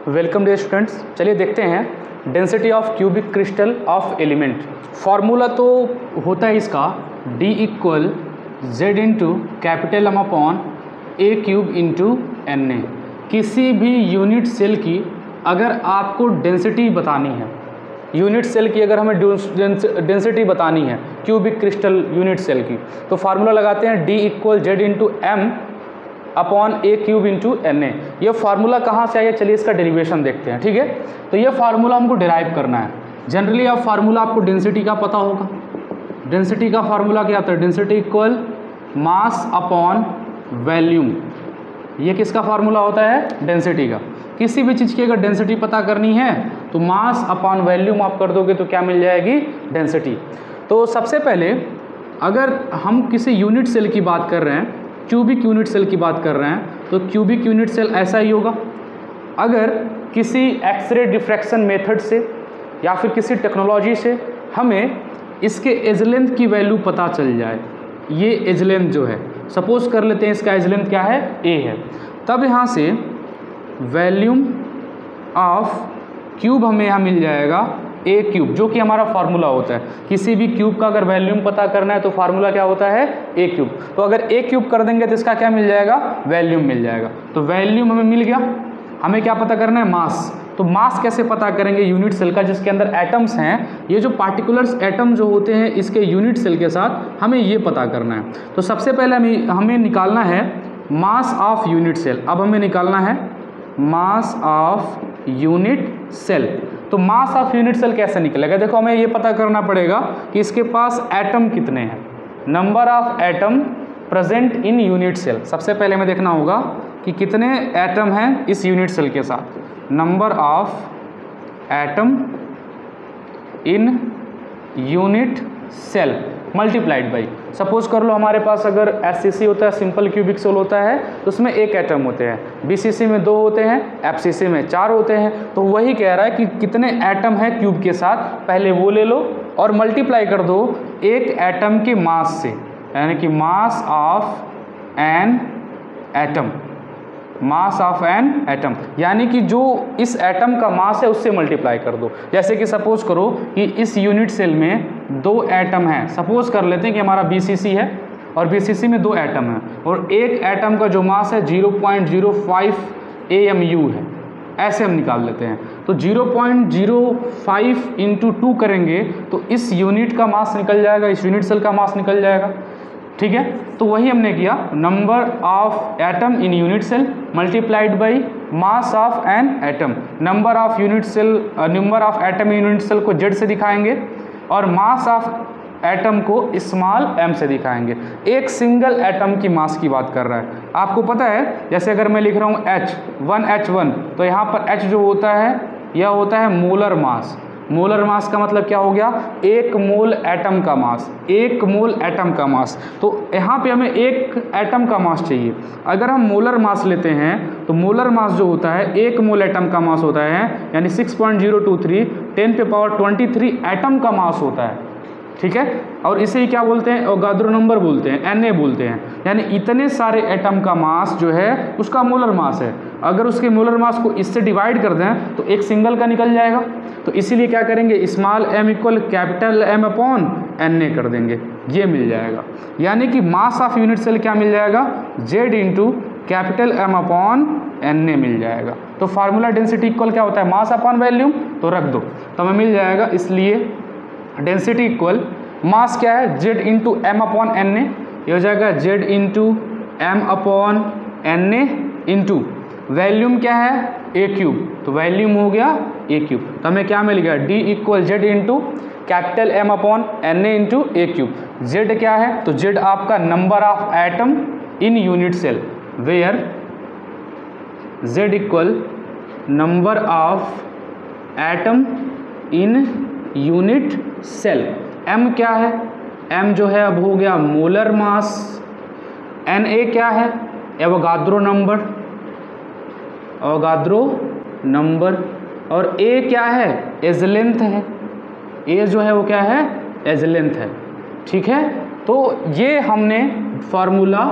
Welcome dear students. चलिए देखते हैं density of cubic crystal of element. Formula तो होता है इसका D equal Z into capital M upon A cube into N A. किसी भी यूनिट सेल की अगर आपको डेंसिटी बतानी है, यूनिट सेल की अगर हमें डेंसिटी बतानी है क्यूबिक क्रिस्टल यूनिट सेल की, तो फार्मूला लगाते हैं D equal Z into M upon A cube into N A. ये फार्मूला कहाँ से आया, चलिए इसका डेरिवेशन देखते हैं। ठीक है, तो ये फार्मूला हमको डिराइव करना है। जनरली अब फार्मूला आपको डेंसिटी का पता होगा। डेंसिटी का फार्मूला क्या आता है, density equal mass upon volume. ये किसका फार्मूला होता है, डेंसिटी का। किसी भी चीज़ की अगर डेंसिटी पता करनी है तो मास अपॉन वॉल्यूम आप कर दोगे तो क्या मिल जाएगी, डेंसिटी। तो सबसे पहले अगर हम किसी यूनिट सेल की बात कर रहे हैं, क्यूबिक यूनिट सेल की बात कर रहे हैं, तो क्यूबिक यूनिट सेल ऐसा ही होगा। अगर किसी एक्सरे डिफ्रैक्शन मेथड से या फिर किसी टेक्नोलॉजी से हमें इसके एज लेंथ की वैल्यू पता चल जाए, ये एज लेंथ जो है, सपोज कर लेते हैं इसका एज लेंथ क्या है, ए है, तब यहाँ से वॉल्यूम ऑफ क्यूब हमें यहाँ मिल जाएगा ए क्यूब, जो कि हमारा फार्मूला होता है। किसी भी क्यूब का अगर वॉल्यूम पता करना है तो फार्मूला क्या होता है, ए क्यूब। तो अगर ए क्यूब कर देंगे तो इसका क्या मिल जाएगा, वॉल्यूम मिल जाएगा। तो वॉल्यूम हमें मिल गया। हमें क्या पता करना है, मास। तो मास कैसे पता करेंगे यूनिट सेल का, जिसके अंदर एटम्स हैं। ये जो पार्टिकुलर्स एटम जो होते हैं इसके यूनिट सेल के साथ हमें ये पता करना है। तो सबसे पहले हमें निकालना है मास ऑफ यूनिट सेल। अब हमें निकालना है मास ऑफ यूनिट सेल। तो मास ऑफ यूनिट सेल कैसे निकलेगा, देखो हमें ये पता करना पड़ेगा कि इसके पास एटम कितने हैं, number of atom present in unit cell. सबसे पहले हमें देखना होगा कि कितने एटम हैं इस यूनिट सेल के साथ। Number of atom in unit cell multiplied by, suppose कर लो हमारे पास अगर SCC होता है, सिंपल क्यूबिक सेल होता है, तो उसमें एक एटम होते हैं, BCC में 2 होते हैं, FCC में 4 होते हैं। तो वही कह रहा है कि कितने एटम है क्यूब के साथ, पहले वो ले लो और मल्टीप्लाई कर दो एक एटम के मास से, यानी कि मास of an atom, mass of an atom, यानी कि जो इस एटम का मास है उससे मल्टीप्लाई कर दो। जैसे कि सपोज करो कि इस यूनिट सेल में 2 एटम हैं, सपोज कर लेते हैं कि हमारा BCC है और BCC में 2 एटम हैं और एक एटम का जो मास है 0.05 AMU है, ऐसे हम निकाल लेते हैं। तो 0.05 इंटू 2 करेंगे तो इस यूनिट का मास निकल जाएगा, इस यूनिट सेल का मास निकल जाएगा। ठीक है, तो वही हमने किया, number of atom in unit cell multiplied by mass of an atom. Number of unit cell, number of atom in unit cell को Z से दिखाएंगे और मास ऑफ एटम को स्मॉल m से दिखाएंगे। एक सिंगल एटम की मास की बात कर रहा है। आपको पता है, जैसे अगर मैं लिख रहा हूँ H1 तो यहाँ पर H जो होता है यह होता है मोलर मास। मोलर मास का मतलब क्या हो गया, 1 मोल एटम का मास, 1 मोल एटम का मास। तो यहाँ पे हमें 1 एटम का मास चाहिए। अगर हम मोलर मास लेते हैं तो मोलर मास जो होता है 1 मोल एटम का मास होता है, यानी 6.023 10⁻23 एटम का मास होता है। ठीक है, और इसे ही क्या बोलते हैं, अवोगाद्रो नंबर बोलते हैं, Na बोलते हैं। यानी इतने सारे एटम का मास जो है उसका मोलर मास है। अगर उसके मोलर मास को इससे डिवाइड कर दें तो एक सिंगल का निकल जाएगा। तो इसीलिए क्या करेंगे, small m equal capital M upon Na कर देंगे, ये मिल जाएगा। यानी कि मास ऑफ यूनिट सेल क्या मिल जाएगा, Z into capital M upon Na मिल जाएगा। तो फार्मूला डेंसिटी इक्वल क्या होता है, मास अपॉन वॉल्यूम, तो रख दो तो हमें मिल जाएगा। इसलिए डेंसिटी इक्वल मास क्या है, Z into M upon Na, ये हो जाएगा Z into M upon Na into volume क्या है, ए क्यूब, तो वॉल्यूम हो गया ए क्यूब। तो हमें क्या मिल गया, D equal Z into capital M upon Na into a cube. Z क्या है, तो Z आपका number of atom in unit cell, where Z equal number of atom in unit cell. M क्या है, M जो है अब हो गया मोलर मास, Na क्या है, एवोगाद्रो नंबर, अवोगाद्रो नंबर, और A क्या है, एज लेंथ है। A जो है वो क्या है, एज लेंथ है। ठीक है, तो ये हमने फार्मूला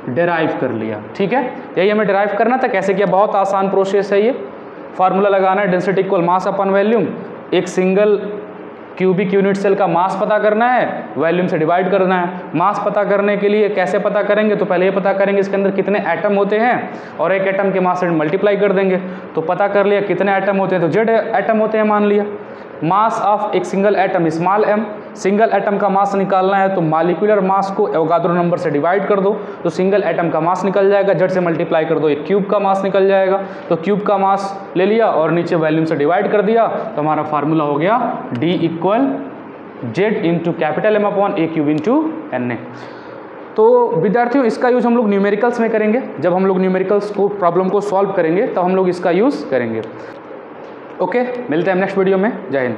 डेराइव कर लिया। ठीक है, यही हमें डेराइव करना था। कैसे किया, बहुत आसान प्रोसेस है ये। फार्मूला लगाना है, डेंसिटी इक्वल मास अपन वॉल्यूम। एक सिंगल क्यूबिक यूनिट सेल का मास पता करना है, वॉल्यूम से डिवाइड करना है। मास पता करने के लिए कैसे पता करेंगे, तो पहले ये पता करेंगे इसके अंदर कितने एटम होते हैं और एक एटम के मास से मल्टीप्लाई कर देंगे। तो पता कर लिया कितने एटम होते हैं, तो जेड एटम होते हैं मान लिया। मास ऑफ एक single atom small m, single atom का मास निकालना है तो मॉलिक्यूलर मास को एवोगाड्रो नंबर से डिवाइड कर दो तो सिंगल एटम का मास निकल जाएगा, जेड से मल्टीप्लाई कर दो एक क्यूब का मास निकल जाएगा। तो क्यूब का मास ले लिया और नीचे वॉल्यूम से डिवाइड कर दिया तो हमारा फार्मूला हो गया D equal Z into capital M upon A cube into N A. तो विद्यार्थियों इसका यूज़ हम लोग न्यूमेरिकल्स में करेंगे, जब हम लोग न्यूमेरिकल्स को प्रॉब्लम को सॉल्व करेंगे तो हम लोग इसका यूज़ करेंगे। ओके, मिलते हैं नेक्स्ट वीडियो में। जय हिंद।